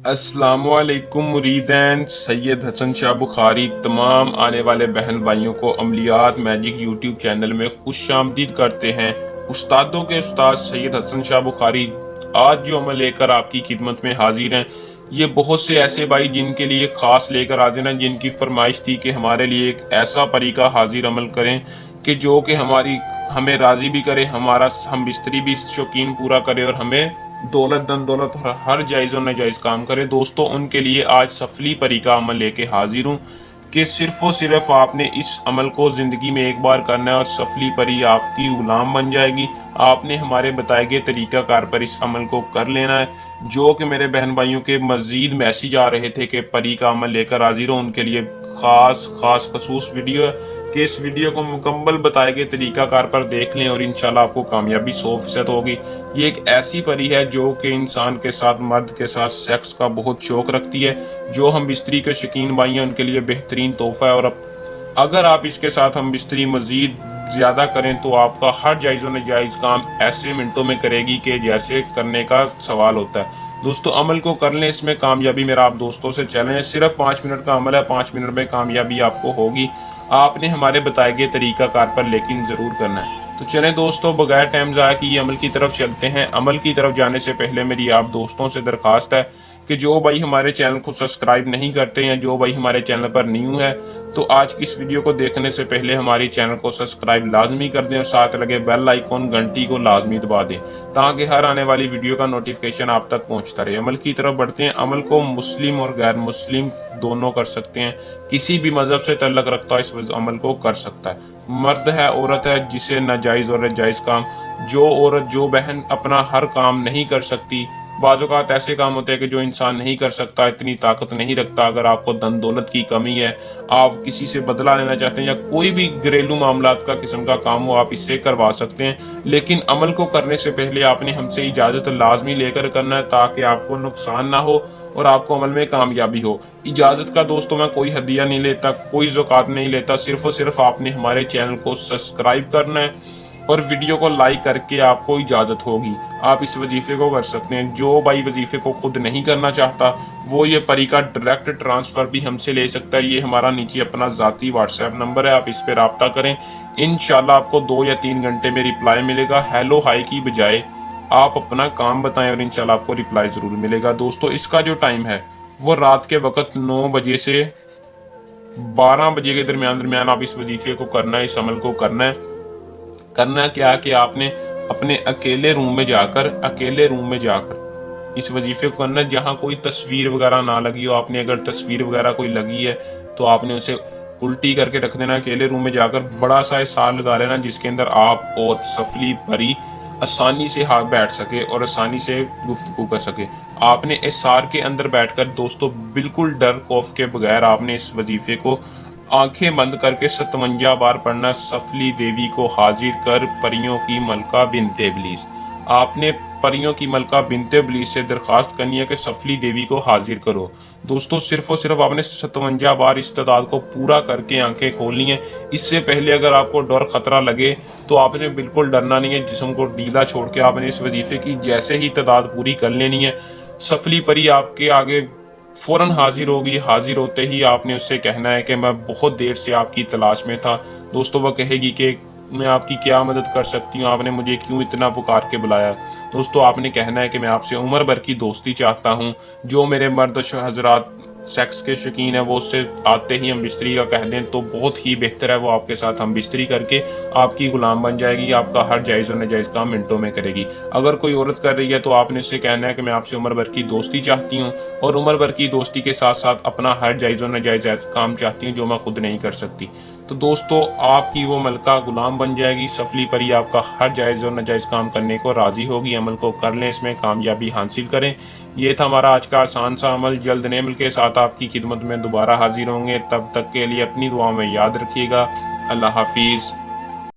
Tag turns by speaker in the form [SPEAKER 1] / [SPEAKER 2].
[SPEAKER 1] अस्सलामु अलैकुम मुरीदैन। सैयद हसन शाह बुखारी तमाम आने वाले बहन भाइयों को अमलियात मैजिक यूट्यूब चैनल में खुशामदीद करते हैं। उस्तादों के उस्ताद सैयद हसन शाह बुखारी आज जो अमल लेकर आपकी खिदमत में हाजिर हैं, ये बहुत से ऐसे भाई जिनके लिए ख़ास लेकर हाजिर हैं, जिनकी फरमाइश थी कि हमारे लिए एक ऐसा तरीका हाजिर अमल करें कि जो कि हमें राज़ी भी करे, हम बिस्तरी भी शौकीन पूरा करे और हमें दौलत दन दौलत हर जायज़ और नाजायज़ काम करे। दोस्तों, उनके लिए आज सफली परी का अमल लेके हाजिर हूँ कि सिर्फ़ और सिर्फ आपने इस अमल को ज़िंदगी में एक बार करना है और सफली परी आपकी ग़ुलाम बन जाएगी। आपने हमारे बताए गए तरीक़ाकार पर इस अमल को कर लेना है। जो कि मेरे बहन भाइयों के मज़ीद मैसेज आ रहे थे कि परी का अमल लेकर हाजिर हो, उनके लिए ख़ास खसूस वीडियो है कि इस वीडियो को मुकम्मल बताए गए तरीक़ाकार पर देख लें और इंशाल्लाह आपको कामयाबी 100% होगी। ये एक ऐसी परी है जो कि इंसान के साथ, मर्द के साथ सेक्स का बहुत शौक़ रखती है। जो हम बिस्तरी के शौकीन भाई हैं उनके लिए बेहतरीन तोहफ़ा है। और अगर आप इसके साथ हम बिस्तरी मज़ीद ज़्यादा करें तो आपका हर जायज़ और नाजायज़ काम ऐसे मिनटों में करेगी कि जैसे करने का सवाल होता है। दोस्तों, अमल को कर लें, इसमें कामयाबी मेरा आप दोस्तों से चैलेंज है। सिर्फ 5 मिनट का अमल है, 5 मिनट में कामयाबी आपको होगी। आपने हमारे बताए गए तरीक़ाकार पर लेकिन ज़रूर करना है। तो चलें दोस्तों, बगैर टाइम ज़ाया किए अमल की तरफ चलते हैं। अमल की तरफ जाने से पहले मेरी आप दोस्तों से दरख्वास्त है कि जो भाई हमारे चैनल को सब्सक्राइब नहीं करते हैं, जो भाई हमारे चैनल पर न्यू है, तो आज की इस वीडियो को देखने से पहले हमारे चैनल को सब्सक्राइब लाजमी कर दें और साथ लगे बेल आइकॉन घंटी को लाजमी दबा दें ताकि हर आने वाली वीडियो का नोटिफिकेशन आप तक पहुंचता रहे। अमल की तरफ बढ़ते हैं। अमल को मुस्लिम और गैर मुस्लिम दोनों कर सकते हैं। किसी भी मजहब से तल्लुक़ रखता है इस अमल को कर सकता है। मर्द है, औरत है, जिसे नाजायज़ और जायज़ काम, जो औरत, जो बहन अपना हर काम नहीं कर सकती, बाज़ औक़ात ऐसे काम होते हैं कि जो इंसान नहीं कर सकता, इतनी ताकत नहीं रखता। अगर आपको धन दौलत की कमी है, आप किसी से बदला लेना चाहते हैं या कोई भी घरेलू मामलात का किस्म का काम हो, आप इससे करवा सकते हैं। लेकिन अमल को करने से पहले आपने हमसे इजाज़त लाजमी लेकर करना है ताकि आपको नुकसान ना हो और आपको अमल में कामयाबी हो। इजाज़त का दोस्तों मैं कोई हदिया नहीं लेता, कोई ज़कात नहीं लेता। सिर्फ़ और सिर्फ आपने हमारे चैनल को सब्सक्राइब करना है और वीडियो को लाइक करके आपको इजाज़त होगी। आप इस वजीफ़े को कर सकते हैं। जो भाई वजीफ़े को खुद नहीं करना चाहता वो ये परी का डायरेक्ट ट्रांसफ़र भी हमसे ले सकता है। ये हमारा नीचे अपना ज़ाती व्हाट्सएप नंबर है, आप इस पर रब्ता करें। इंशाल्लाह आपको 2 या 3 घंटे में रिप्लाई मिलेगा। हेलो हाय की बजाय आप अपना काम बताएं और इंशाल्लाह आपको रिप्लाई ज़रूर मिलेगा। दोस्तों, इसका जो टाइम है वो रात के वक्त 9 बजे से 12 बजे के दरमियान आप इस वजीफ़े को करना है, इस अमल को करना है। करना क्या कि आपने अपने अकेले रूम में जाकर इस वजीफे को करना है जहाँ कोई तस्वीर वगैरह ना लगी हो। आपने अगर तस्वीर वगैरह कोई लगी है तो आपने उसे उल्टी करके रख देना। अकेले रूम में जाकर बड़ा सा साल लगा लेना जिसके अंदर आप और सफली परी आसानी से हाथ बैठ सके और आसानी से गुफ्तगू कर सके। आपने इस सार के अंदर बैठकर दोस्तों बिल्कुल डर खौफ के बगैर आपने इस वजीफे को आंखें बंद करके 57 बार पढ़ना। सफली देवी को हाजिर कर परियों की मलका बिनते इब्लीस। आपने परियों की मलका बिनते इब्लीस से दरख्वास्त करनी है कि सफली देवी को हाजिर करो। दोस्तों, सिर्फ और सिर्फ आपने 57 बार इस तादाद को पूरा करके आंखें खोलनी है। इससे पहले अगर आपको डर खतरा लगे तो आपने बिल्कुल डरना नहीं है। जिस्म को ढीला छोड़ के आपने इस वजीफे की जैसे ही तादाद पूरी कर लेनी है, सफली परी आपके आगे फ़ौरन हाजिर होगी। हाजिर होते ही आपने उससे कहना है कि मैं बहुत देर से आपकी तलाश में था। दोस्तों, वह कहेगी कि मैं आपकी क्या मदद कर सकती हूँ, आपने मुझे क्यों इतना पुकार के बुलाया। दोस्तों, आपने कहना है कि मैं आपसे उम्र भर की दोस्ती चाहता हूँ। जो मेरे मर्द हजरात सेक्स के शौकीन है वो उससे आते ही हम बिस्तरी का कह दें तो बहुत ही बेहतर है। वो आपके साथ हम बिस्तरी करके आपकी गुलाम बन जाएगी, आपका हर जायज़ और नाजायज़ काम मिनटों में करेगी। अगर कोई औरत कर रही है तो आपने उससे कहना है कि मैं आपसे उम्र भर की दोस्ती चाहती हूँ और उम्र भर की दोस्ती के साथ साथ अपना हर जायज़ और नाजायज़ काम चाहती हूँ जो मैं खुद नहीं कर सकती। तो दोस्तों, आपकी वो मलका गुलाम बन जाएगी। सफली परी आपका हर जायज़ और नाजायज़ काम करने को राज़ी होगी। अमल को कर लें, इसमें कामयाबी हासिल करें। ये था हमारा आज का आसान सा अमल। जल्द नए अमल के साथ आपकी खिदमत में दोबारा हाजिर होंगे। तब तक के लिए अपनी दुआ में याद रखिएगा। अल्लाह हाफिज़।